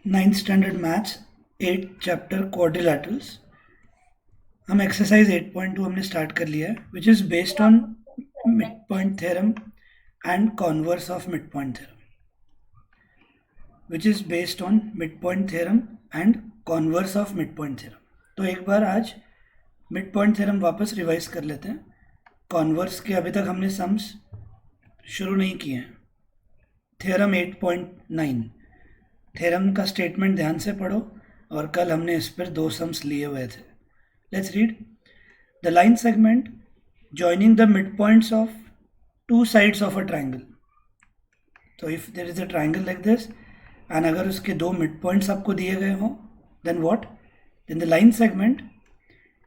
Ninth standard maths 8 chapter quadrilaterals. हम exercise 8.2 हमने start कर लिया है, which is based on mid point theorem and converse of mid point theorem, which is based on mid point theorem and converse of mid point theorem. तो एक बार आज mid point theorem वापस revise कर लेते हैं। कॉन्वर्स के अभी तक हमने सम्स शुरू नहीं किए हैं। थ्योरम 8.9 थ्योरम का स्टेटमेंट ध्यान से पढ़ो, और कल हमने इस पर 2 सम्स लिए हुए थे। Let's read the line segment joining the mid points of 2 sides of a triangle. तो if there is a triangle like this and अगर उसके 2 मिड पॉइंट्स आपको दिए गए हों, then what? Then the line segment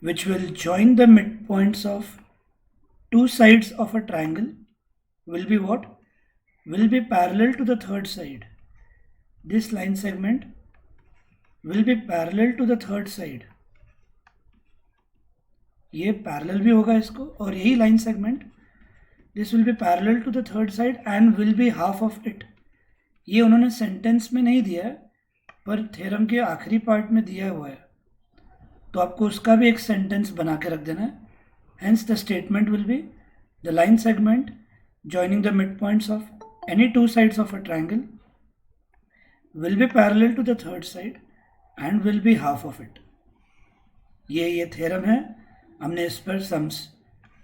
which will join the midpoints of 2 sides of a triangle will be what? Will be parallel to the third side. This line segment will be parallel to the third side. ये parallel भी होगा इसको, और यही line segment this will be parallel to the third side and will be half of it. ये उन्होंने sentence में नहीं दिया है, पर थ्योरम के आखिरी पार्ट में दिया हुआ है, तो आपको उसका भी एक सेंटेंस बना के रख देना है। Hence the statement will be the line segment joining the midpoints of any 2 sides of a triangle will be parallel to the third side and will be half of it. ये theorem है, हमने इस पर sums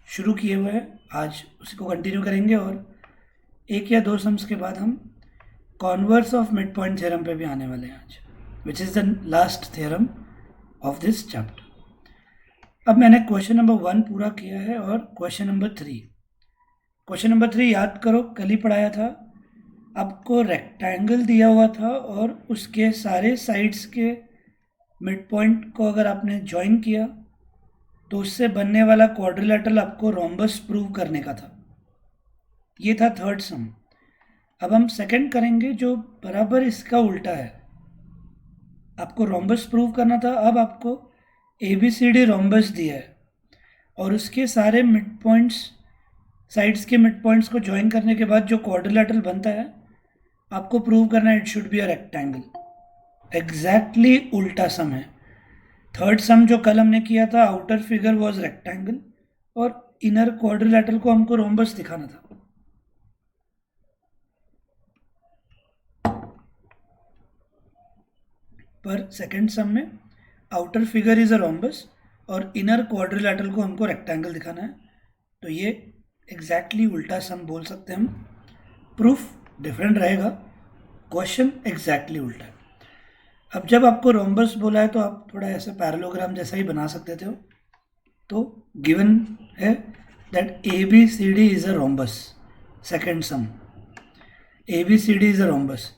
शुरू किए हुए हैं, आज उसी को कंटिन्यू करेंगे और 1 या 2 सम्स के बाद हम converse of mid point theorem पे भी आने वाले हैं आज, which is the last theorem of this chapter. अब मैंने क्वेश्चन नंबर 1 पूरा किया है और क्वेश्चन नंबर 3 याद करो, कल ही पढ़ाया था। आपको रेक्टेंगल दिया हुआ था और उसके सारे साइड्स के मिड पॉइंट को अगर आपने ज्वाइन किया तो उससे बनने वाला क्वाड्रिलेटरल आपको रोम्बस प्रूव करने का था। ये था थर्ड सम। अब हम सेकंड करेंगे जो बराबर इसका उल्टा है। आपको रोम्बस प्रूव करना था, अब आपको ABCD रोम्बस दिया है और उसके सारे मिड पॉइंट्स, साइड्स के मिड पॉइंट्स को ज्वाइन करने के बाद जो क्वाड्रिलेटरल बनता है आपको प्रूव करना है it should be a rectangle. Exactly उल्टा सम है। थर्ड सम जो कल हमने किया था, आउटर फिगर वाज रेक्टेंगल और इनर क्वाड्रिलेटरल को हमको रोम्बस दिखाना था। पर सेकंड सम में outer figure is a rhombus और इनर क्वाड्रिलेटरल को हमको रेक्टेंगल दिखाना है, तो ये एग्जैक्टली उल्टा सम बोल सकते हैं हम। प्रूफ डिफरेंट रहेगा, क्वेश्चन एग्जैक्टली उल्टा है। अब जब आपको रोम्बस बोला है तो आप थोड़ा ऐसे पैरेललोग्राम जैसा ही बना सकते थे। तो गिवन है that ABCD is a rhombus. Second sum ABCD is a rhombus.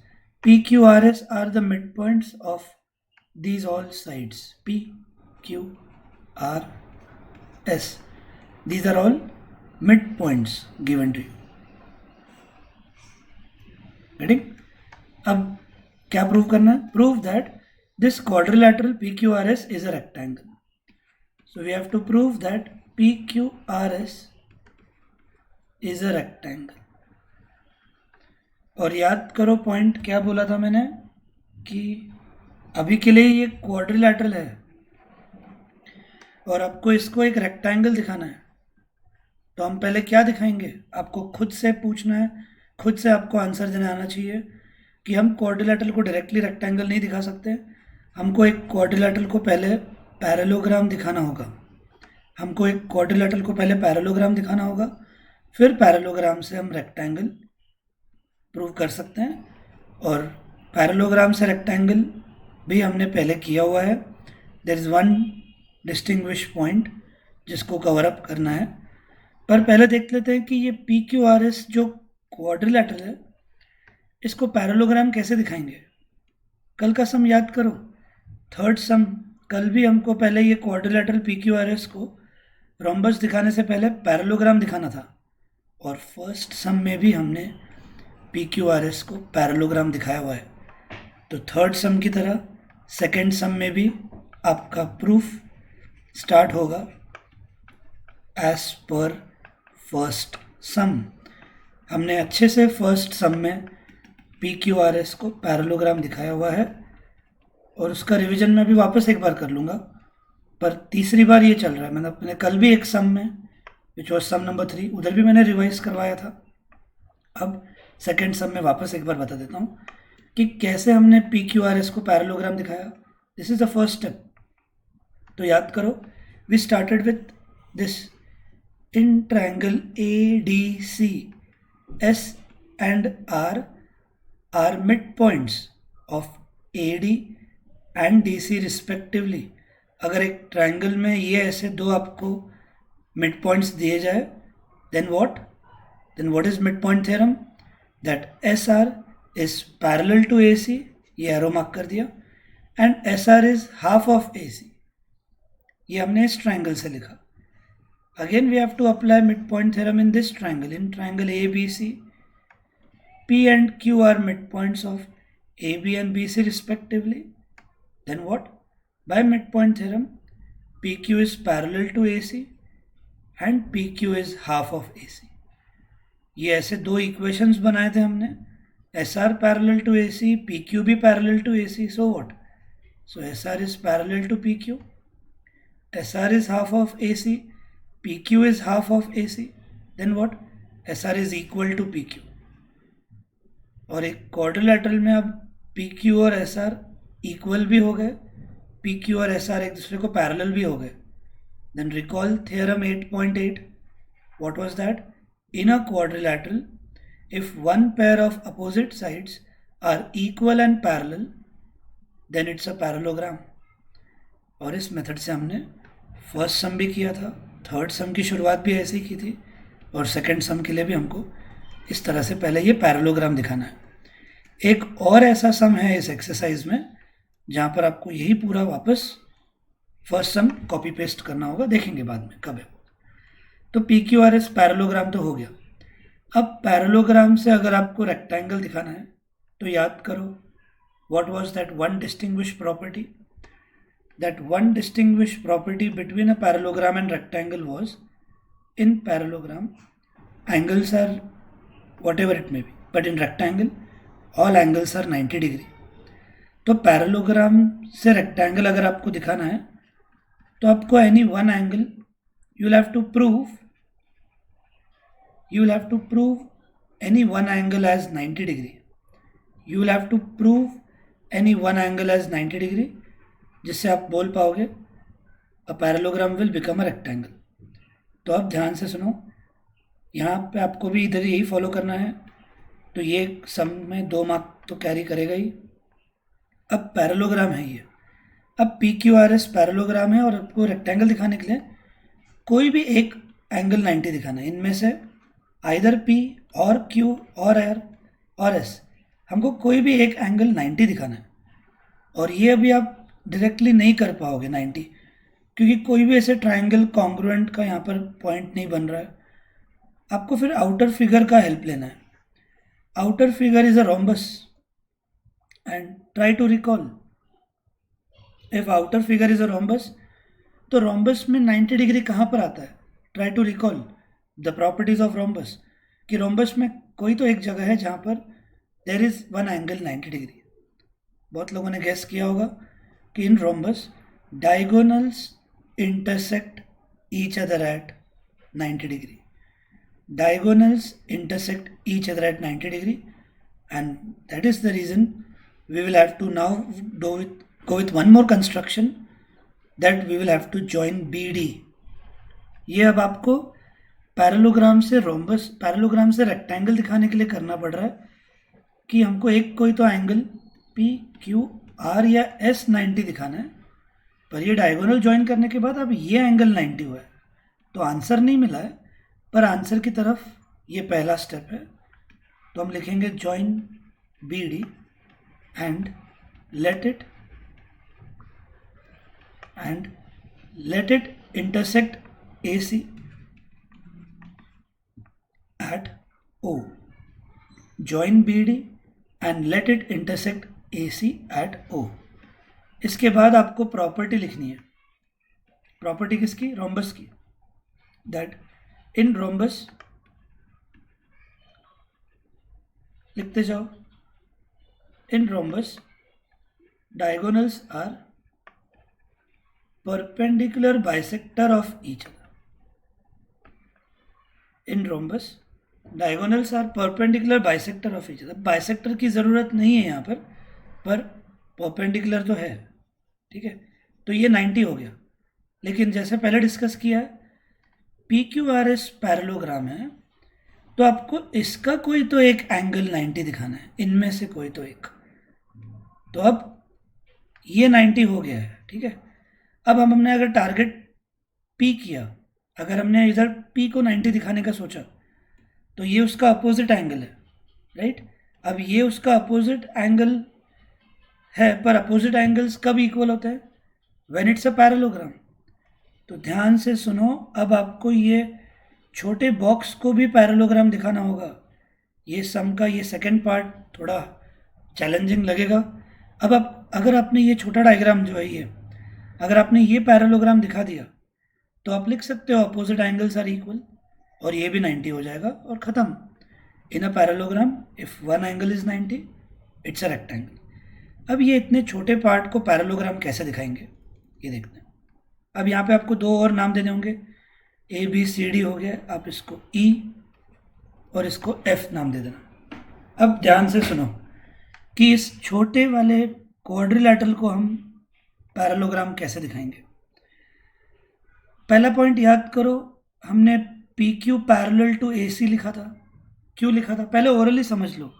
PQRS are the mid points of these all sides. PQRS, these are all midpoints given to you. Ready? अब क्या prove करना है? Prove that this quadrilateral PQRS is a rectangle. So we have to prove that PQRS is a rectangle. और याद करो point क्या बोला था मैंने, कि अभी के लिए ये क्वाड्रिलेटरल है और आपको इसको एक रेक्टेंगल दिखाना है। तो हम पहले क्या दिखाएंगे? आपको खुद से पूछना है, खुद से आपको आंसर देना आना चाहिए कि हम क्वाड्रिलेटरल को डायरेक्टली रेक्टेंगल नहीं दिखा सकते। हमको एक क्वाड्रिलेटरल को पहले पैरेललोग्राम दिखाना होगा। फिर पैरेललोग्राम से हम रेक्टेंगल प्रूव कर सकते हैं, और पैरेललोग्राम से रेक्टेंगल भी हमने पहले किया हुआ है। There is one distinguish point जिसको कवर अप करना है, पर पहले देख लेते हैं कि ये PQRS जो क्वाड्रिलेटरल है इसको पैरेललोग्राम कैसे दिखाएंगे। कल का सम याद करो, थर्ड सम। कल भी हमको पहले ये क्वाड्रिलेटरल PQRS को रोम्बस दिखाने से पहले पैरेललोग्राम दिखाना था, और फर्स्ट सम में भी हमने PQRS को पैरेललोग्राम दिखाया हुआ है। तो थर्ड सम की तरह सेकेंड सम में भी आपका प्रूफ स्टार्ट होगा एज पर फर्स्ट सम। हमने अच्छे से फर्स्ट सम में PQRS को पैरेललोग्राम दिखाया हुआ है, और उसका रिवीजन मैं भी वापस एक बार कर लूँगा, पर तीसरी बार ये चल रहा है। मैंने अपने कल भी एक सम में, विच वॉज सम नंबर 3, उधर भी मैंने रिवाइज करवाया था। अब सेकेंड सम में वापस एक बार बता देता हूँ कि कैसे हमने पी क्यू आर एस को पैरेललोग्राम दिखाया। This is the first step. तो याद करो, we started with this in triangle A D C, S and R mid points of A D and D C respectively. अगर एक triangle में ये ऐसे दो आपको मिड पॉइंट्स दिए जाए, then what is mid point theorem? That S R is parallel to A C, ये एरो मार्क कर दिया, and S R is half of A C, ये हमने इस ट्रायंगल से लिखा। Again we have to apply mid point theorem in this triangle, in triangle A B C. P and Q are midpoints of AB and BC respectively. Then what? By midpoint theorem, PQ is parallel to AC and PQ is half of AC. ये ऐसे दो equations बनाए थे हमने, SR parallel to AC, PQ भी parallel to AC. So what? So SR is parallel to PQ. SR is half of AC. PQ is half of AC. Then what? SR is equal to PQ. और एक quadrilateral में अब P Q और S R equal भी हो गए, P Q और S R एक दूसरे को पैरेलल भी हो गए। Then recall theorem 8.8, what was that? In a quadrilateral, if one pair of opposite sides are equal and parallel, then it's a parallelogram. और इस मेथड से हमने फर्स्ट सम भी किया था, थर्ड सम की शुरुआत भी ऐसे ही की थी, और सेकेंड सम के लिए भी हमको इस तरह से पहले ये पैरेललोग्राम दिखाना है। एक और ऐसा सम है इस एक्सरसाइज में जहाँ पर आपको यही पूरा वापस फर्स्ट सम कॉपी पेस्ट करना होगा, देखेंगे बाद में कब है। तो P Q R S parallelogram तो हो गया। अब पैरेललोग्राम से अगर आपको रेक्टेंगल दिखाना है तो याद करो, what was that one distinguish property? That one distinguish property between a parallelogram and rectangle was, in parallelogram angles are whatever it may be, but in rectangle all angles are 90 degree. तो parallelogram से rectangle अगर आपको दिखाना है तो आपको any one angle you will have to prove any one angle as 90 degree. You will have to prove any one angle as 90 degree, जिससे आप बोल पाओगे a parallelogram will become a rectangle. तो अब ध्यान से सुनो, यहाँ पे आपको भी इधर यही फॉलो करना है। तो ये सम में 2 मार्क तो कैरी करेगा ही। अब पैरेललोग्राम है ये, अब P Q R S parallelogram है और आपको रेक्टेंगल दिखाने के लिए कोई भी एक एंगल 90 दिखाना है। इनमें से आइदर पी और क्यू और आर और एस, हमको कोई भी एक एंगल 90 दिखाना है। और ये अभी आप डायरेक्टली नहीं कर पाओगे 90, क्योंकि कोई भी ऐसे ट्रायंगल कॉन्ग्रुएंट का यहाँ पर पॉइंट नहीं बन रहा है। आपको फिर आउटर फिगर का हेल्प लेना है। Outer figure is a rhombus, and try to recall if outer figure is a rhombus, तो रोम्बस में 90 डिग्री कहाँ पर आता है? Try to recall the properties of rhombus, कि रोम्बस में कोई तो एक जगह है जहाँ पर there is one angle 90 degree. बहुत लोगों ने गेस किया होगा कि in rhombus diagonals intersect each other at 90 degree. Diagonals intersect each other at 90 degree, and that is the reason we will have to now go with one more construction, that we will have to join BD. ये अब आपको parallelogram से rhombus, parallelogram से rectangle दिखाने के लिए करना पड़ रहा है कि हमको एक कोई तो एंगल पी क्यू आर या एस 90 दिखाना है, पर ये डायगोनल ज्वाइन करने के बाद अब ये एंगल 90 हुआ है। तो आंसर नहीं मिला है, पर आंसर की तरफ ये पहला स्टेप है। तो हम लिखेंगे join B D and let it intersect A C at O. Join B D and let it intersect A C at O. इसके बाद आपको प्रॉपर्टी लिखनी है। प्रॉपर्टी किसकी? रोम्बस की। दैट इन रोम्बस, लिखते जाओ, इन rhombus diagonals are perpendicular bisector of each other. In rhombus diagonals are perpendicular bisector of each other. Bisector की ज़रूरत नहीं है यहाँ पर परपेंडिकुलर तो है, ठीक है। तो ये 90 हो गया। लेकिन जैसे पहले डिस्कस किया है, P Q R S parallelogram है, तो आपको इसका कोई तो एक एंगल 90 दिखाना है, इनमें से कोई तो एक। तो अब ये 90 हो गया है, ठीक है। अब हमने अगर टारगेट पी किया, अगर हमने इधर पी को 90 दिखाने का सोचा, तो ये उसका अपोजिट एंगल है, राइट। अब ये उसका अपोजिट एंगल है, पर अपोजिट एंगल्स कब इक्वल होते हैं? When it's a parallelogram. तो ध्यान से सुनो, अब आपको ये छोटे बॉक्स को भी पैरेललोग्राम दिखाना होगा। ये सम का ये सेकंड पार्ट थोड़ा चैलेंजिंग लगेगा। अब आप अगर आपने ये छोटा डायग्राम जो है ये, अगर आपने ये पैरेललोग्राम दिखा दिया, तो आप लिख सकते हो अपोजिट एंगल्स आर इक्वल, और ये भी 90 हो जाएगा और ख़त्म। In a parallelogram if one angle is 90 it's a rectangle. अब ये इतने छोटे पार्ट को पैरेललोग्राम कैसे दिखाएंगे, ये देखते हैं। अब यहाँ पे आपको दो और नाम देने होंगे, ए बी सी डी हो गया, आप इसको ई और इसको एफ नाम दे देना। अब ध्यान से सुनो कि इस छोटे वाले क्वाड्रिलैटरल को हम पैरेललोग्राम कैसे दिखाएंगे। पहला पॉइंट याद करो, हमने P Q parallel to A C लिखा था। क्यों लिखा था पहले ओरली समझ लो,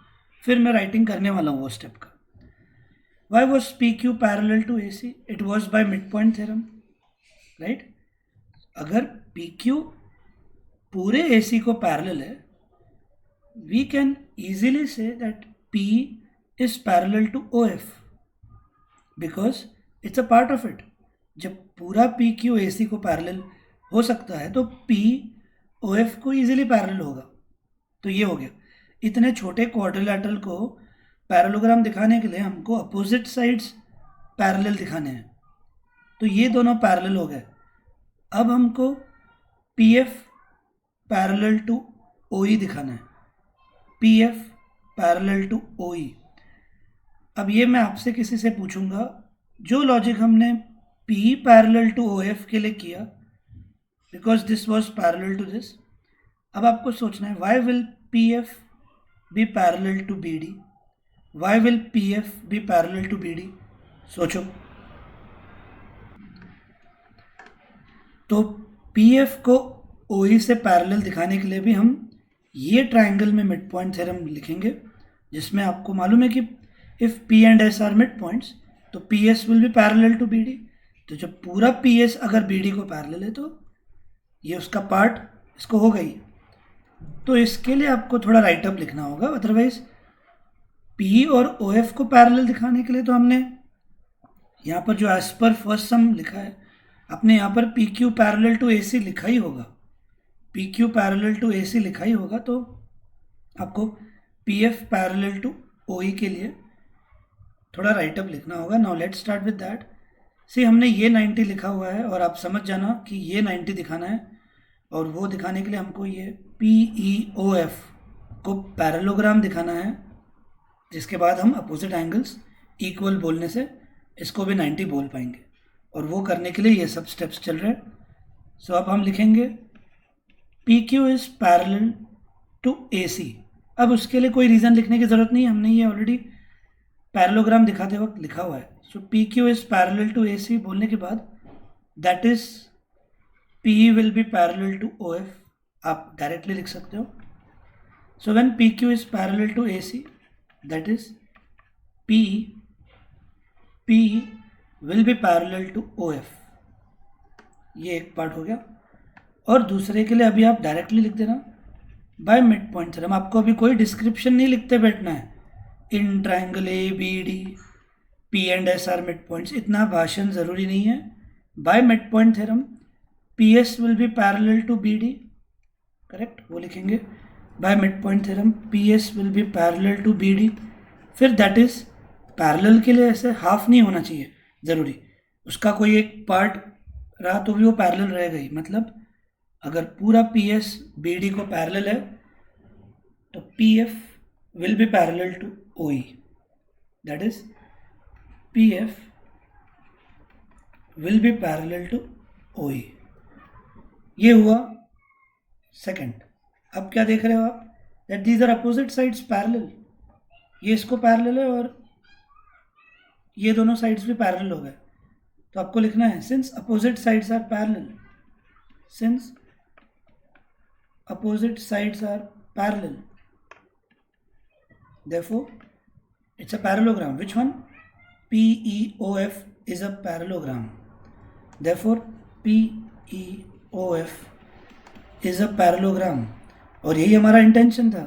फिर मैं राइटिंग करने वाला हूँ वो स्टेप का। Why was PQ parallel to AC? It was by midpoint theorem, right? अगर PQ पूरे AC को पैरेलल है, we can easily say that P is parallel to OF because it's a part of it. जब पूरा PQ AC को parallel हो सकता है, तो P OF को easily पैरेलल होगा। तो ये हो गया। इतने छोटे क्वाड्रिलैटरल को पैरेललोग्राम दिखाने के लिए हमको अपोजिट साइड्स पैरेलल दिखाने हैं, तो ये दोनों पैरेलल हो गए। अब हमको P F parallel to O E दिखाना है, P F parallel to O E. अब ये मैं आपसे किसी से पूछूंगा, जो लॉजिक हमने P parallel to O F के लिए किया, because this was parallel to this. अब आपको सोचना है, why will P F be parallel to B D, Why will PF be parallel to BD? सोचो। तो PF को OE से पैरेलल दिखाने के लिए भी हम ये ट्रायंगल में मिड पॉइंट थ्योरम लिखेंगे, जिसमें आपको मालूम है कि if P and S are mid points, तो PS will be parallel to BD। तो जब पूरा PS अगर BD को पैरेलल है, तो ये उसका पार्ट इसको होगा ही। तो इसके लिए आपको थोड़ा राइटअप लिखना होगा, अदरवाइज पी और ओ एफ को पैरेलल दिखाने के लिए तो हमने यहाँ पर जो एज पर फर्स्ट सम लिखा है, आपने यहाँ पर P Q parallel to A C लिखा ही होगा, P Q parallel to A C लिखा ही होगा। तो आपको P F parallel to O E के लिए थोड़ा राइटअप लिखना होगा। Now let's start with that. See हमने ये 90 लिखा हुआ है, और आप समझ जाना कि ये 90 दिखाना है, और वो दिखाने के लिए हमको ये पी ई ओ एफ को पैरेललोग्राम दिखाना है, जिसके बाद हम अपोजिट एंगल्स इक्वल बोलने से इसको भी 90 बोल पाएंगे, और वो करने के लिए ये सब स्टेप्स चल रहे हैं। सो अब हम लिखेंगे P Q is parallel to A C. अब उसके लिए कोई रीज़न लिखने की ज़रूरत नहीं है, हमने ये ऑलरेडी पैरेललोग्राम दिखाते वक्त लिखा हुआ है। So P Q is parallel to A C बोलने के बाद that is P will be parallel to O F, आप डायरेक्टली लिख सकते हो। So when P Q is parallel to A C, that is P will be parallel to OF। ये एक part हो गया। और दूसरे के लिए अभी आप डायरेक्टली लिख देना बाय मिड पॉइंट थ्योरम। आपको अभी कोई डिस्क्रिप्शन नहीं लिखते बैठना है, in triangle A B D P and S R mid points, इतना भाषण ज़रूरी नहीं है। By mid point theorem P S will be parallel to B D, correct, वो लिखेंगे by mid point theorem P S will be parallel to B D. फिर that is parallel के लिए ऐसे हाफ नहीं होना चाहिए ज़रूरी, उसका कोई एक पार्ट रहा तो भी वो पैरेलल रहेगा ही। मतलब अगर पूरा पी एस बी डी को पैरेलल है, तो P F will be parallel to O E, that is PF will be parallel to OE. ये हुआ सेकंड. अब क्या देख रहे हो आप? That these are opposite sides parallel. ये इसको पैरेलल है और ये दोनों साइड्स भी पैरेलल हो गए. तो आपको लिखना है since opposite sides are parallel, since opposite sides are parallel, therefore it's a parallelogram. Which one? PEOF is a parallelogram. Therefore PEOF is a parallelogram. और यही हमारा इंटेंशन था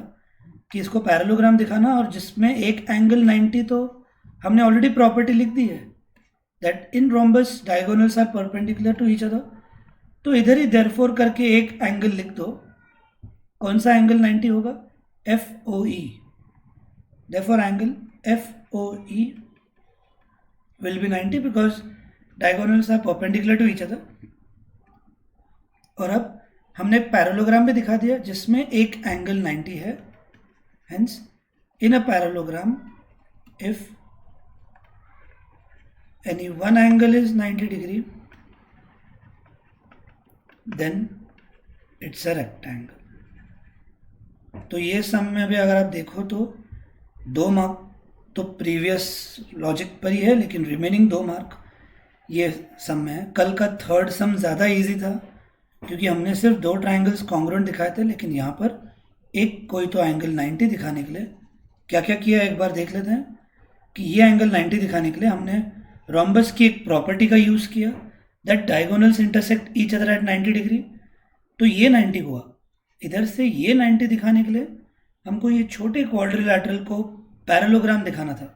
कि इसको पैरेललोग्राम दिखाना, और जिसमें एक एंगल 90, तो हमने ऑलरेडी प्रॉपर्टी लिख दी है that in rhombus diagonals are perpendicular to each other. तो इधर ही देयरफॉर करके एक एंगल लिख दो. कौन सा एंगल 90 होगा? FOE. Therefore angle FOE will be 90 because diagonals are perpendicular to each other. और अब हमने पैरेललोग्राम भी दिखा दिया जिसमें एक एंगल 90 है. Hence in a parallelogram, if any one angle is 90 degree, then it's a rectangle. तो ये सम में भी अगर आप देखो तो 2 मार्क तो प्रीवियस लॉजिक पर ही है, लेकिन रिमेनिंग 2 मार्क ये सम में है. कल का थर्ड सम ज़्यादा इजी था क्योंकि हमने सिर्फ 2 ट्राइंगल्स कॉन्ग्रुएंट दिखाए थे, लेकिन यहाँ पर एक कोई तो एंगल 90 दिखाने के लिए क्या क्या किया एक बार देख लेते हैं. कि ये एंगल 90 दिखाने के लिए हमने रोम्बस की एक प्रॉपर्टी का यूज़ किया that diagonals intersect each other at 90 degree. तो ये 90 हुआ. इधर से ये 90 दिखाने के लिए हमको ये छोटे क्वाड्रिलैटरल को पैरेललोग्राम दिखाना था,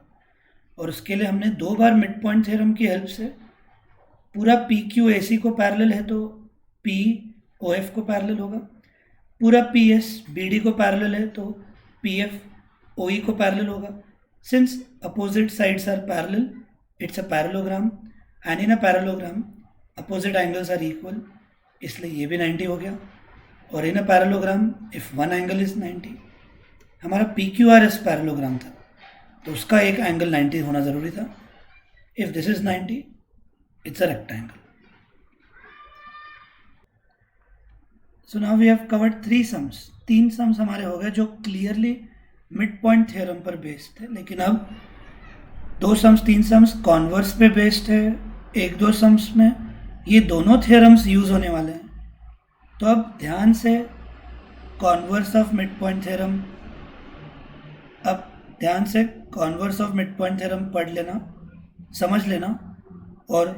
और उसके लिए हमने 2 बार मिड पॉइंट थ्योरम की हेल्प से पूरा PQAC को पैरेलल है तो POF को पैरेलल होगा, पूरा PS BD को पैरेलल है तो PF OE को पैरेलल होगा. Since opposite sides are parallel, it's a parallelogram, and in a parallelogram opposite angles are equal, इसलिए ये भी 90 हो गया. और in a parallelogram if one angle is 90, हमारा PQRS पैरेललोग्राम था तो उसका एक एंगल 90 होना ज़रूरी था. If this is 90, it's a rectangle. So now we have covered 3 sums. 3 sums हमारे हो गए जो क्लियरली मिड पॉइंट थ्योरम पर बेस्ड थे, लेकिन अब 2 सम्स 3 सम्स कॉन्वर्स पे बेस्ड है. 1-2 सम्स में ये दोनों थ्योरम्स यूज होने वाले हैं. तो अब ध्यान से converse of mid point theorem, अब ध्यान से converse of mid point theorem पढ़ लेना, समझ लेना, और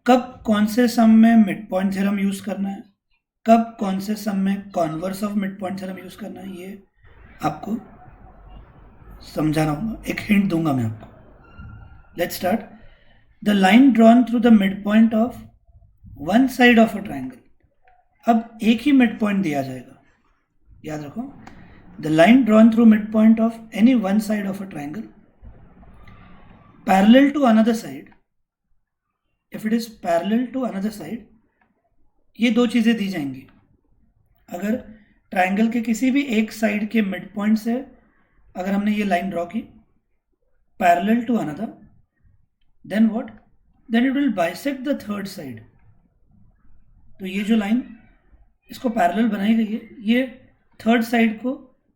कब कौन से सम में मिड पॉइंट थ्योरम यूज़ करना है, कब कौन से सम में converse of mid point theorem use करना है, ये आपको समझाना होगा. एक हिंट दूंगा मैं आपको. Let's start. The line drawn through the mid point of one side of a triangle. अब एक ही मिड पॉइंट दिया जाएगा, याद रखो. The line drawn through mid point of any one side of a triangle parallel to another side. If it is parallel to another side, ये 2 चीज़ें दी जाएंगी. अगर ट्राइंगल के किसी भी एक साइड के मिड पॉइंट से अगर हमने ये लाइन ड्रॉ की parallel to another, then what? Then it will bisect the third side. तो ये जो लाइन इसको पैरेलल बनाई गई है, ये थर्ड साइड को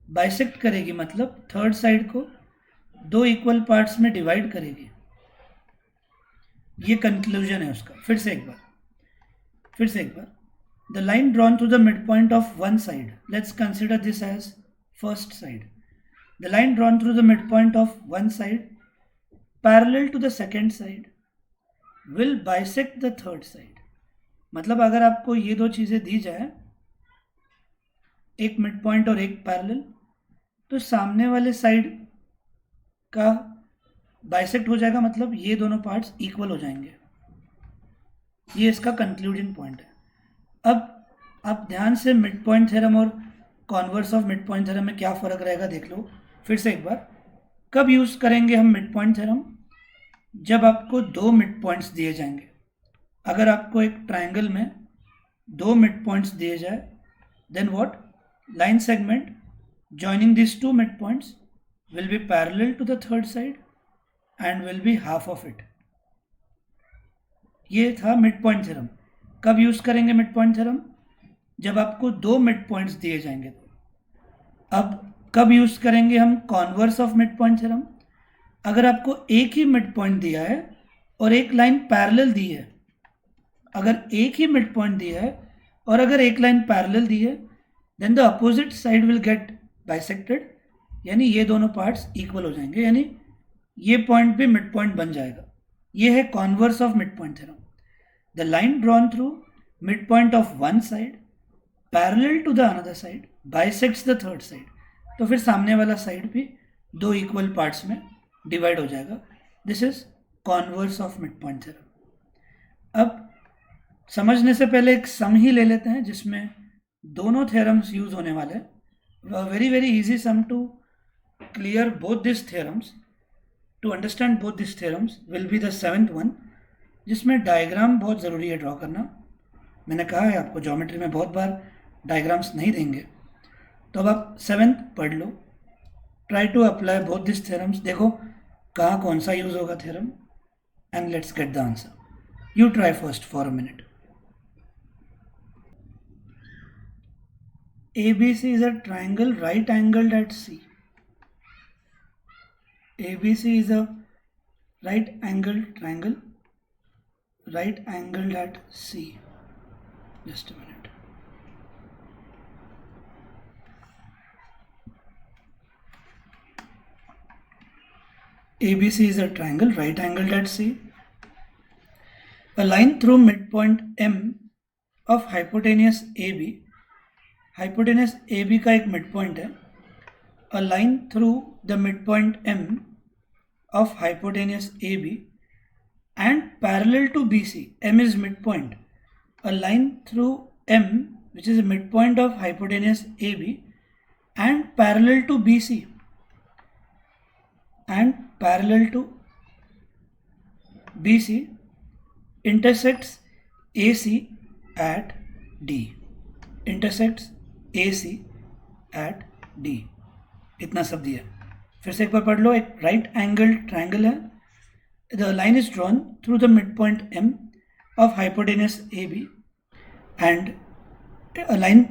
बाइसेक्ट करेगी, मतलब थर्ड साइड को 2 इक्वल पार्ट्स में डिवाइड करेगी. ये कंक्लूजन है उसका. फिर से एक बार. The line drawn to the mid point of one side, let's consider this as first side. The line drawn through the mid point of one side parallel to the second side will bisect the third side. मतलब अगर आपको ये 2 चीज़ें दी जाए, एक mid point और एक parallel, तो सामने वाले साइड का बाइसेक्ट हो जाएगा, मतलब ये दोनों पार्ट्स इक्वल हो जाएंगे. ये इसका कंक्लूजन पॉइंट है. अब आप ध्यान से मिड पॉइंट थ्योरम और converse of mid point theorem में क्या फ़र्क रहेगा देख लो फिर से एक बार. कब यूज़ करेंगे हम मिड पॉइंट थ्योरम? जब आपको 2 मिड पॉइंट्स दिए जाएंगे. अगर आपको एक ट्राइंगल में 2 मिड पॉइंट्स दिए जाए, then what? Line segment joining these 2 midpoints will be parallel to the third side. And will be half of it. ये था मिड पॉइंट थ्योरम। कब यूज करेंगे मिड पॉइंट थ्योरम? जब आपको दो मिड पॉइंट्स दिए जाएंगे। अब कब यूज करेंगे हम converse of mid point theorem? अगर आपको एक ही मिड पॉइंट दिया है और एक लाइन पैरेलल दी है, अगर एक ही मिड पॉइंट दिया है और अगर एक लाइन पैरेलल दी है, then the opposite side will get bisected, यानी ये दोनों पार्ट्स इक्वल हो जाएंगे, यानी ये पॉइंट भी मिड पॉइंट बन जाएगा। ये है converse of mid point theorem. The line drawn through mid point of one side parallel to the another side bisects the third side. तो फिर सामने वाला साइड भी दो इक्वल पार्ट्स में डिवाइड हो जाएगा। This is converse of mid point theorem. अब समझने से पहले एक सम ही ले लेते हैं जिसमें दोनों थ्योरम्स यूज होने वाले हैं। Very very easy sum to clear both this theorems, to understand both this theorems will be the seventh one, जिसमें डायग्राम बहुत ज़रूरी है ड्रॉ करना। मैंने कहा है आपको ज्योमेट्री में बहुत बार डायग्राम्स नहीं देंगे, तो अब आप सेवेंथ पढ़ लो। Try to apply both this theorems, देखो कहाँ कौन सा यूज होगा theorem, and let's get the answer. You try first for a minute. ABC is a triangle right angled at C. ABC is a right angled triangle right angled at C. Just a minute. ABC is a triangle right angled at C. A line through midpoint M of hypotenuse AB. Hypotenuse AB का एक midpoint है. A line through the midpoint M of hypotenuse AB and parallel to BC. M is midpoint. A line through M, which is a midpoint of hypotenuse AB, and parallel to BC, and parallel to BC, intersects AC at D. Intersects AC at D. इतना सब दिया। फिर से एक बार पढ़ लो। एक right angle triangle है। The line is drawn through the mid point M of hypotenuse AB, and a line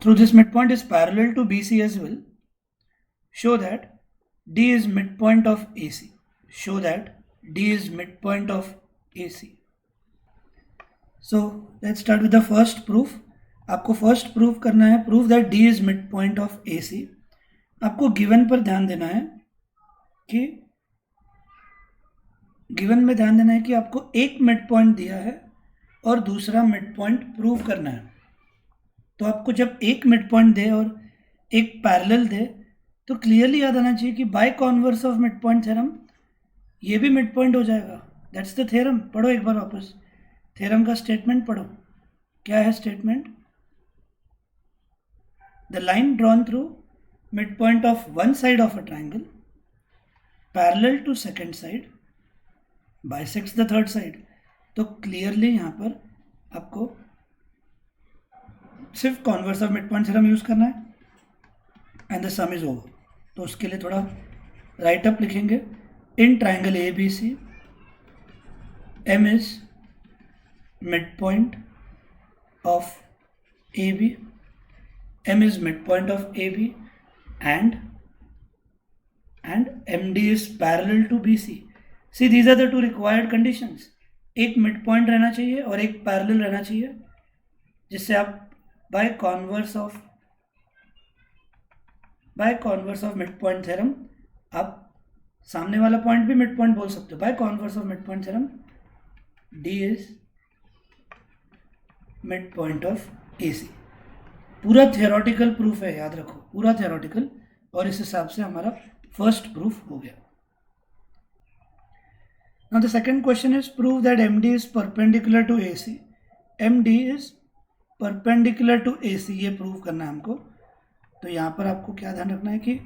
through this midpoint is parallel to BC as well. Show that D is midpoint of AC. Show that D is midpoint of AC. So let's start with the first proof. आपको first proof करना है, proof that D is midpoint of AC. आपको given पर ध्यान देना है कि given में ध्यान देना है कि आपको एक मिड पॉइंट दिया है और दूसरा मिड पॉइंट प्रूव करना है। तो आपको जब एक मिड पॉइंट दे और एक पैरेलल दे तो क्लियरली याद आना चाहिए कि by converse of mid point theorem ये भी मिड पॉइंट हो जाएगा। That's the theorem. पढ़ो एक बार वापस थ्योरम का स्टेटमेंट पढ़ो। क्या है statement? The line drawn through mid point of one side of a triangle parallel to second side bisects the third side. तो क्लियरली यहाँ पर आपको सिर्फ converse of mid point theorem use करना है and the sum is over. तो उसके लिए थोड़ा राइट अप लिखेंगे। In triangle ABC M is midpoint of AB, M is midpoint of AB, and MD is parallel to BC. See, these are the two required conditions. एक midpoint रहना चाहिए और एक parallel रहना चाहिए, जिससे आप by converse of midpoint theorem आप सामने वाला पॉइंट भी मिड पॉइंट बोल सकते हो। By converse of mid point theorem D is mid point of AC। पूरा थियोरेटिकल प्रूफ है, याद रखो, पूरा थियोरेटिकल। और इस हिसाब से हमारा फर्स्ट प्रूफ हो गया। Now the second question is prove that MD is perpendicular to AC। MD is perpendicular to AC, ये प्रूव करना है हमको। तो यहाँ पर आपको क्या ध्यान रखना है कि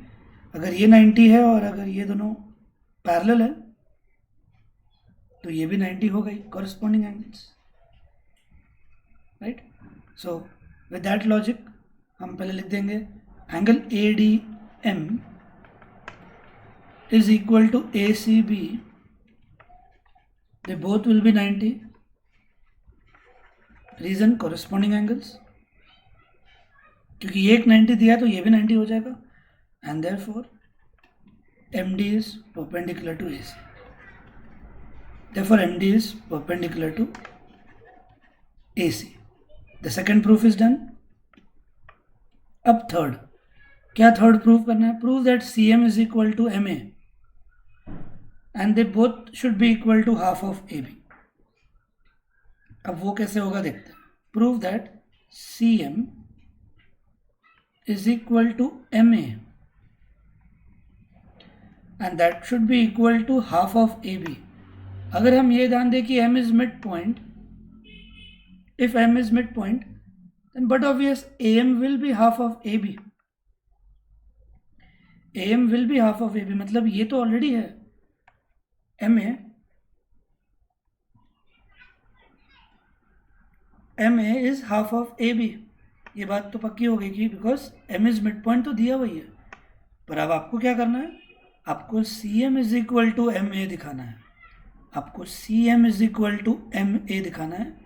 अगर ये 90 है और अगर ये दोनों पैरेलल है तो ये भी 90 हो गई, corresponding angles, right. So with that logic हम पहले लिख देंगे angle ADM is equal to ACB, they both will be 90. Reason, corresponding angles, क्योंकि ये एक 90 दिया तो ये भी 90 हो जाएगा, and therefore MD is perpendicular to AC. Therefore MD is perpendicular to AC. The second proof is done. अब थर्ड, क्या थर्ड प्रूव करना है? Prove that CM is equal to MA and they both should be equal to half of AB. अब वो कैसे होगा देखते हैं. Prove that CM is equal to MA and that should be equal to half of AB. अगर हम ये ध्यान दें कि M is midpoint, if M is midpoint, then but obvious AM will be half of AB. AM will be half of AB, मतलब ये तो already है MA is half of AB. ये बात तो पक्की हो गई कि बिकॉज M is midpoint तो दिया वही है, पर अब आपको क्या करना है? आपको CM is equal to MA दिखाना है. आपको CM is equal to MA दिखाना है.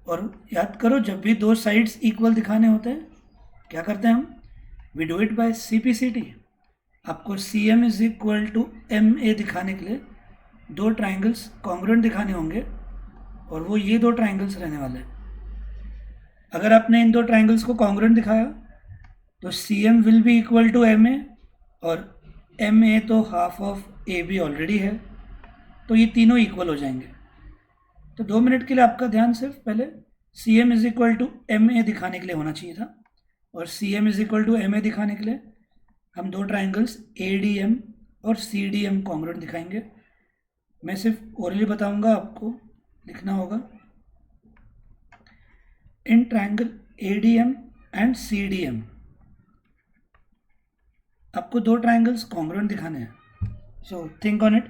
और याद करो, जब भी दो साइड्स इक्वल दिखाने होते हैं क्या करते हैं हम? We do it by CPCT. आपको CM is equal to MA दिखाने के लिए दो ट्राइंगल्स कॉन्ग्रुएंट दिखाने होंगे और वो ये दो ट्राइंगल्स रहने वाले हैं. अगर आपने इन दो ट्राइंगल्स को कॉन्ग्रुएंट दिखाया तो CM will be equal to MA और MA तो हाफ ऑफ AB ऑलरेडी है, तो ये तीनों इक्वल हो जाएंगे. तो 2 मिनट के लिए आपका ध्यान सिर्फ पहले CM is equal to MA दिखाने के लिए होना चाहिए था, और CM is equal to MA दिखाने के लिए हम दो ट्राइंगल्स ADM और CDM कॉन्ग्रुएंट दिखाएंगे. मैं सिर्फ ओरली बताऊंगा, आपको लिखना होगा. In triangle ADM and CDM आपको दो ट्राइंगल्स कॉन्ग्रुएंट दिखाने हैं. So think on it.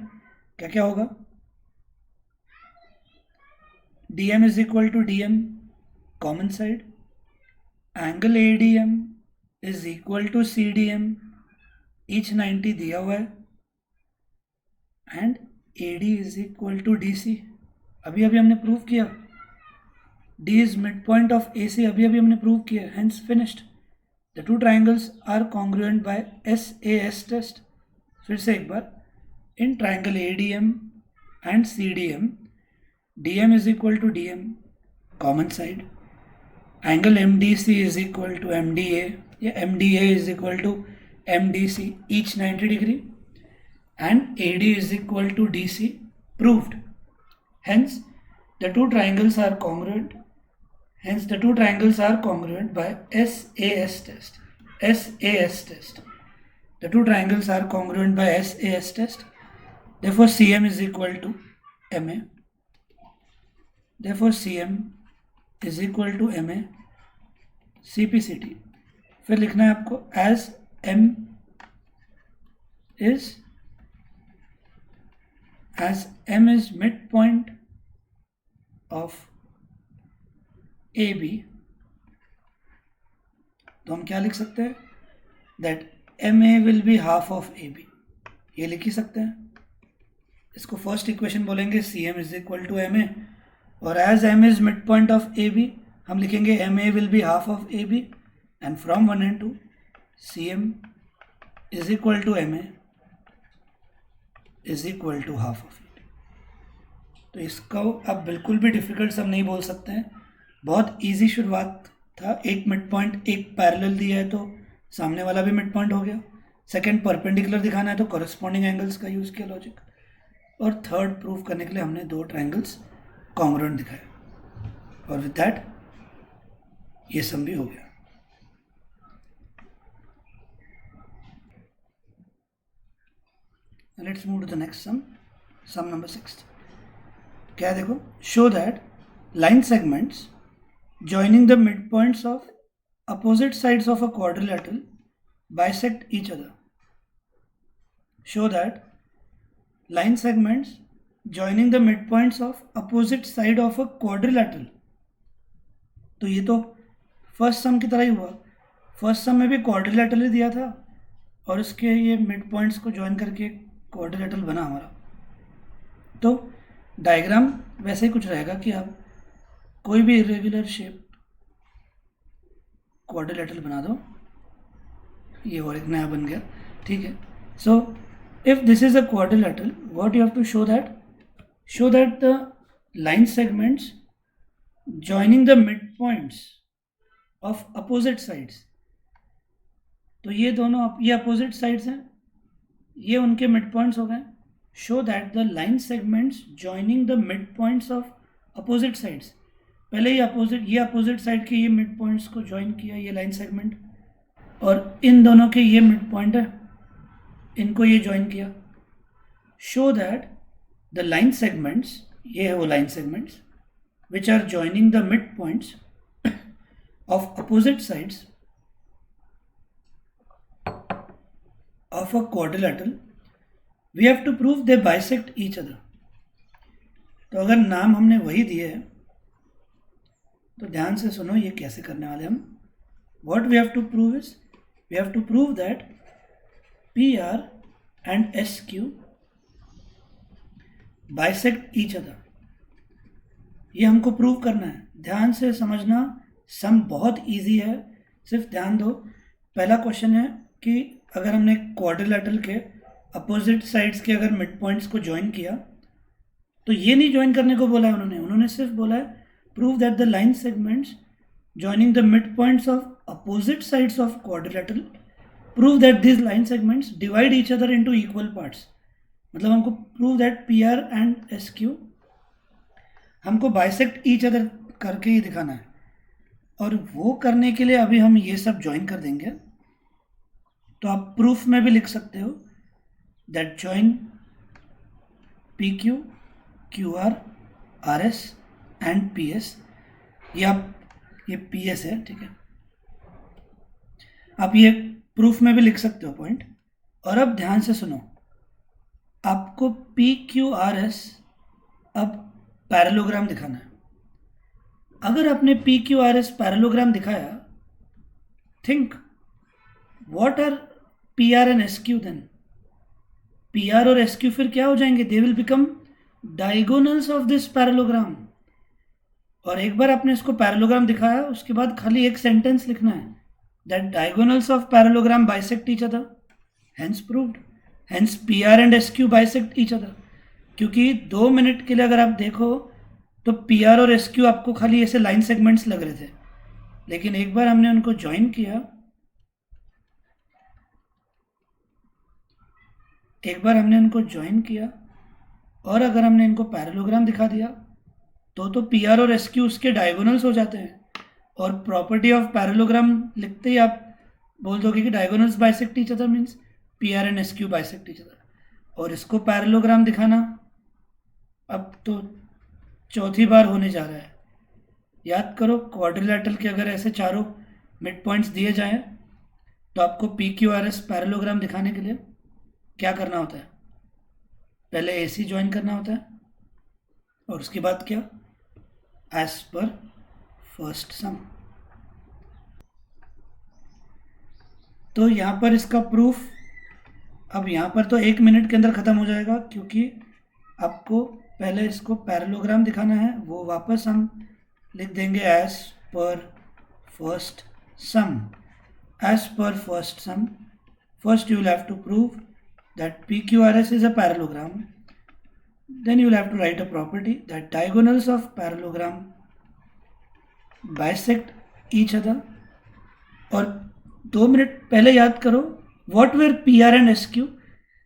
क्या क्या होगा? DM is equal to DM, common side. Angle ADM is equal to CDM, each 90 दिया हुआ है. And AD is equal to DC. अभी हमने प्रूव किया. D is midpoint of AC. अभी हमने प्रूव किया. Hence finished. The two triangles are congruent by SAS test. फिर से एक बार. In triangle ADM and CDM, DM is equal to DM, common side. Angle MDC is equal to MDA, या MDA is equal to MDC, each 90 degree, and AD is equal to DC, proved. Hence, the two triangles are congruent. Hence, the two triangles are congruent by SAS test. SAS test. The two triangles are congruent by SAS test. Therefore, CM is equal to MA. Therefore CM is equal to MA. CPCT फिर लिखना है आपको as M is midpoint of AB, तो हम क्या लिख सकते हैं? that MA will be half of AB. ये लिख ही सकते हैं. इसको फर्स्ट इक्वेशन बोलेंगे CM is equal to MA, और as M is mid point of AB हम लिखेंगे MA will be half of AB, and from 1 and 2 CM is equal to MA is equal to half of AB. तो इसको अब बिल्कुल भी difficult सब नहीं बोल सकते हैं. बहुत इजी शुरुआत था. एक मिड पॉइंट एक पैरेलल दिया है तो सामने वाला भी मिड पॉइंट हो गया. सेकंड परपेंडिकुलर दिखाना है तो कॉरेस्पॉन्डिंग एंगल्स का यूज़ किया लॉजिक, और थर्ड प्रूफ करने के लिए हमने दो ट्राइंगल्स कॉन्ग्रुएंट दिखाया, और विद दैट ये सम भी हो गया. Let's move to the next sum number 6. क्या है देखो? Show that line segments joining the mid points of opposite sides of a quadrilateral bisect each other. Show that line segments joining the midpoints of opposite side of a quadrilateral. तो ये तो first सम की तरह ही हुआ. First सम में भी quadrilateral ही दिया था और इसके ये मिड पॉइंट्स को ज्वाइन करके क्वाड्रिलेटरल बना हमारा। तो डायग्राम वैसे ही कुछ रहेगा कि आप कोई भी इरेगुलर शेप क्वाड्रिलेटरल बना दो, ये और एक नया बन गया, ठीक है। So if this is a quadrilateral, what you have to show that the line segments joining the mid points of opposite sides, तो ये दोनों ये अपोजिट साइड्स हैं, ये उनके मिड पॉइंट्स हो गए। Show that the line segments joining the mid points of opposite sides, पहले ये अपोजिट साइड के ये मिड पॉइंट्स को ज्वाइन किया ये लाइन सेगमेंट, और इन दोनों के ये मिड पॉइंट है, इनको ये ज्वाइन किया। Show that the line segments, ये है वो line segments which are joining the mid points of opposite sides of a quadrilateral, we have to prove they bisect each other। तो अगर नाम हमने वही दिए है तो ध्यान से सुनो ये कैसे करने वाले हम। What we have to prove is, we have to prove that PR and SQ bisect each other, ये हमको प्रूव करना है। ध्यान से समझना, सम बहुत इजी है, सिर्फ ध्यान दो। पहला क्वेश्चन है कि अगर हमने क्वाड्रिलेटरल के अपोजिट साइड्स के अगर मिड पॉइंट्स को ज्वाइन किया, तो ये नहीं ज्वाइन करने को बोला है उन्होंने सिर्फ बोला है prove that the line segments joining the mid points of opposite sides of quadrilateral, prove that this line segments divide each other into equal parts. मतलब हमको prove that PR and SQ हमको बाइसेक्ट ईच अदर करके ही दिखाना है, और वो करने के लिए अभी हम ये सब ज्वाइन कर देंगे। तो आप प्रूफ में भी लिख सकते हो that join PQ, QR, RS and PS, ये PS है, ठीक है। आप ये प्रूफ में भी लिख सकते हो पॉइंट। और अब ध्यान से सुनो, आपको PQRS अब पैरेललोग्राम दिखाना है। अगर आपने PQRS पैरेललोग्राम दिखाया, think what are PR and SQ then? PR और SQ फिर क्या हो जाएंगे? They will become diagonals of this parallelogram. और एक बार आपने इसको पैरेललोग्राम दिखाया, उसके बाद खाली एक सेंटेंस लिखना है that diagonals of parallelogram bisect each other, hence proved, hence PR and SQ bisect each other. क्योंकि 2 मिनट के लिए अगर आप देखो तो PR और SQ आपको खाली ऐसे लाइन सेगमेंट्स लग रहे थे, लेकिन एक बार हमने उनको ज्वाइन किया, और अगर हमने इनको पैरेललोग्राम दिखा दिया तो PR और SQ उसके डायगोनल्स हो जाते हैं। और प्रॉपर्टी ऑफ पैरेललोग्राम लिखते ही आप बोल दोगे कि diagonals bisect each other means PR and SQ bisect each other. और इसको पैरेललोग्राम दिखाना अब तो चौथी बार होने जा रहा है। याद करो, क्वाड्रिलेटरल के अगर ऐसे चारों मिड पॉइंट्स दिए जाएं तो आपको PQRS पैरेललोग्राम दिखाने के लिए क्या करना होता है? पहले AC ज्वाइन करना होता है, और उसके बाद क्या? एज पर फर्स्ट सम। तो यहाँ पर इसका प्रूफ अब यहाँ पर तो 1 मिनट के अंदर ख़त्म हो जाएगा, क्योंकि आपको पहले इसको पैरेललोग्राम दिखाना है। वो वापस हम लिख देंगे as per first sum. As per first sum, first you will have to prove that PQRS is a parallelogram. Then you will have to write a property that diagonals of parallelogram bisect each other. और 2 minute पहले याद करो, what were PR and SQ?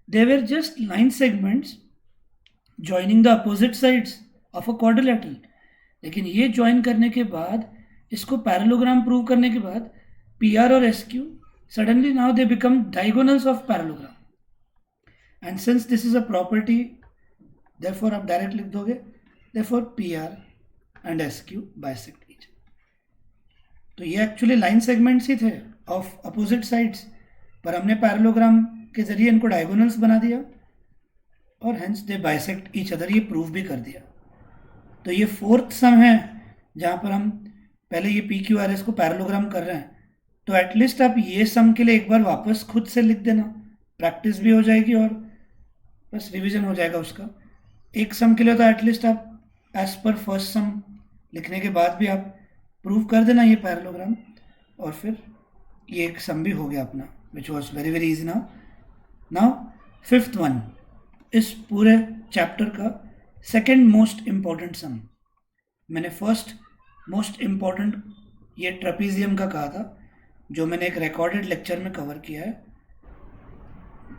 They were just line segments joining the opposite sides of a quadrilateral. लेकिन ये join करने के बाद, इसको पैरेललोग्राम प्रूव करने के बाद, PR और SQ suddenly now they become diagonals of parallelogram. And since this is a property, therefore आप डायरेक्ट लिख दोगे therefore PR and SQ bisect each other. तो ये एक्चुअली लाइन सेगमेंट्स ही थे ऑफ अपोजिट साइड्स, पर हमने पैरेललोग्राम के जरिए इनको डायगोनल्स बना दिया और hence they bisect each other, ये प्रूव भी कर दिया। तो ये 4th सम है जहाँ पर हम पहले ये PQRS को पैरेललोग्राम कर रहे हैं। तो एटलीस्ट आप ये सम के लिए एक बार वापस खुद से लिख देना, प्रैक्टिस भी हो जाएगी और बस रिवीजन हो जाएगा उसका। एक सम के लिए तो एटलीस्ट आप एज पर फर्स्ट सम लिखने के बाद भी आप प्रूव कर देना ये पैरेललोग्राम, और फिर ये एक सम भी हो गया अपना, which was very very easy. Now fifth one, इस पूरे चैप्टर का सेकेंड मोस्ट इम्पॉर्टेंट सम। मैंने फर्स्ट मोस्ट इम्पॉर्टेंट ये ट्रेपीजियम का कहा था, जो मैंने एक रिकॉर्डेड लेक्चर में कवर किया है,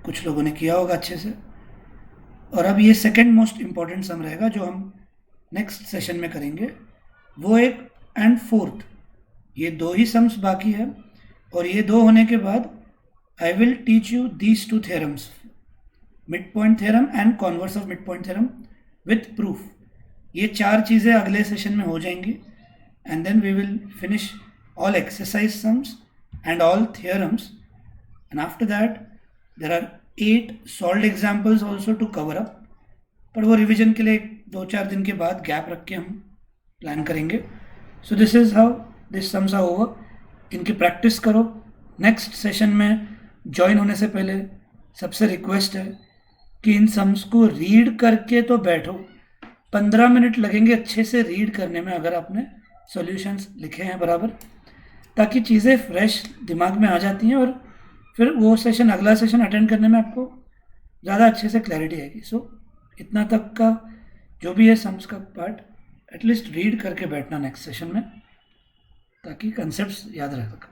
कुछ लोगों ने किया होगा अच्छे से। और अब ये सेकेंड मोस्ट इम्पॉर्टेंट सम रहेगा जो हम नेक्स्ट सेशन में करेंगे, वो एक एंड फोर्थ, ये दो ही सम्स बाकी है। और ये दो होने के बाद I will teach you these two theorems, mid point theorem and converse of mid point theorem with proof. ये चार चीज़ें अगले सेशन में हो जाएंगी, and then we will finish all exercise sums and all theorems, and after that there are 8 solved examples also to cover up, पर वो revision के लिए 2-4 दिन के बाद गैप रख के हम प्लान करेंगे। So this is how this sums are over. इनकी प्रैक्टिस करो। नेक्स्ट सेशन में ज्वाइन होने से पहले सबसे रिक्वेस्ट है कि इन सम्स को रीड करके तो बैठो, 15 मिनट लगेंगे अच्छे से रीड करने में अगर आपने सॉल्यूशंस लिखे हैं बराबर, ताकि चीज़ें फ्रेश दिमाग में आ जाती हैं और फिर वो सेशन, अगला सेशन अटेंड करने में आपको ज़्यादा अच्छे से क्लैरिटी आएगी। सो इतना तक का जो भी है सम्स का पार्ट एटलीस्ट रीड करके बैठना नेक्स्ट सेशन में, ताकि कंसेप्ट्स याद रह सकें।